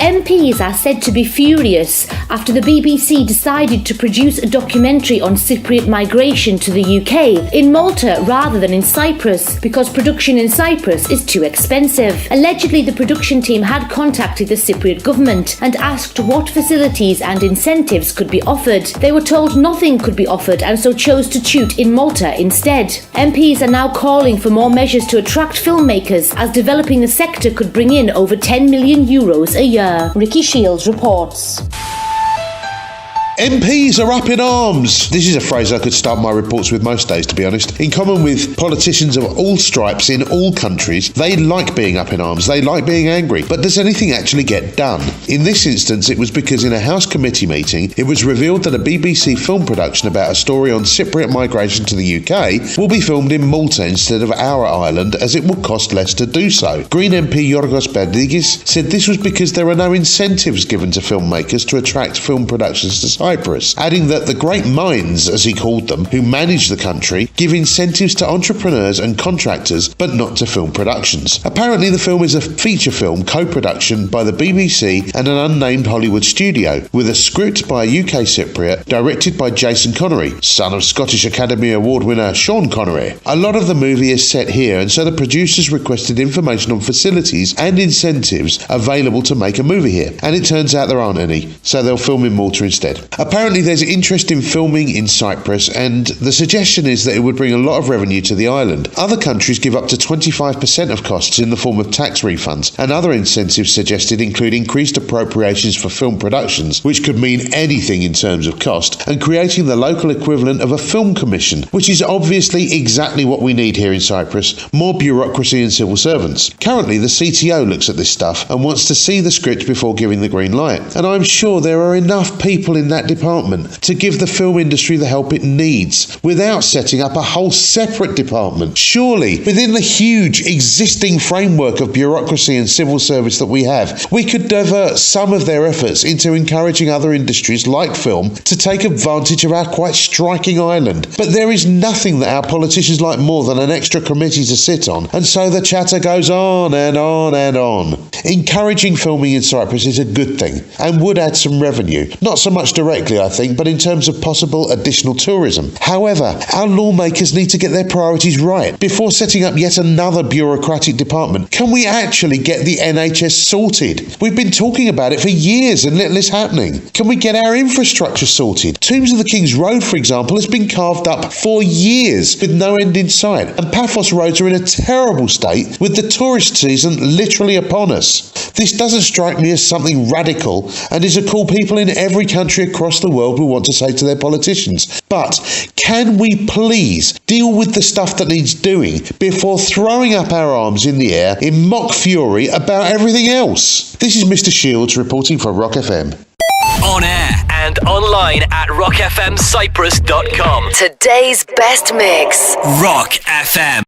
MPs are said to be furious after the BBC decided to produce a documentary on Cypriot migration to the UK in Malta rather than in Cyprus because production in Cyprus is too expensive. Allegedly, the production team had contacted the Cypriot government and asked what facilities and incentives could be offered. They were told nothing could be offered and so chose to shoot in Malta instead. MPs are now calling for more measures to attract filmmakers as developing the sector could bring in over €10 million a year. Ricky Shields reports. MPs are up in arms. This is a phrase I could start my reports with most days, to be honest. In common with politicians of all stripes in all countries, they like being up in arms, they like being angry. But does anything actually get done? In this instance, it was because in a House committee meeting, it was revealed that a BBC film production about a story on Cypriot migration to the UK will be filmed in Malta instead of our island, as it will cost less to do so. Green MP Yorgos Perdigis said this was because there are no incentives given to filmmakers to attract film productions to Cyprus, adding that the great minds, as he called them, who manage the country, give incentives to entrepreneurs and contractors, but not to film productions. Apparently the film is a feature film co-production by the BBC and an unnamed Hollywood studio, with a script by a UK Cypriot, directed by Jason Connery, son of Scottish Academy Award winner Sean Connery. A lot of the movie is set here, and so the producers requested information on facilities and incentives available to make a movie here, and it turns out there aren't any, so they'll film in Malta instead. Apparently there's interest in filming in Cyprus, and the suggestion is that it would bring a lot of revenue to the island. Other countries give up to 25% of costs in the form of tax refunds, and other incentives suggested include increased appropriations for film productions, which could mean anything in terms of cost, and creating the local equivalent of a film commission, which is obviously exactly what we need here in Cyprus: more bureaucracy and civil servants. Currently the CTO looks at this stuff and wants to see the script before giving the green light, and I'm sure there are enough people in that department to give the film industry the help it needs without setting up a whole separate department. Surely, within the huge existing framework of bureaucracy and civil service that we have, we could divert some of their efforts into encouraging other industries like film to take advantage of our quite striking island. But there is nothing that our politicians like more than an extra committee to sit on, and so the chatter goes on and on and on. Encouraging filming in Cyprus is a good thing and would add some revenue, not so much directly, I think, but in terms of possible additional tourism. However, our lawmakers need to get their priorities right before setting up yet another bureaucratic department. Can we actually get the NHS sorted? We've been talking about it for years and little is happening. Can we get our infrastructure sorted? Tombs of the King's Road, for example, has been carved up for years with no end in sight, and Paphos roads are in a terrible state with the tourist season literally upon us. This doesn't strike me as something radical and is a call people in every country across the world will want to say to their politicians. But can we please deal with the stuff that needs doing before throwing up our arms in the air in mock fury about everything else? This is Mr. Shields reporting for Rock FM. On air and online at rockfmcyprus.com. Today's best mix. Rock FM.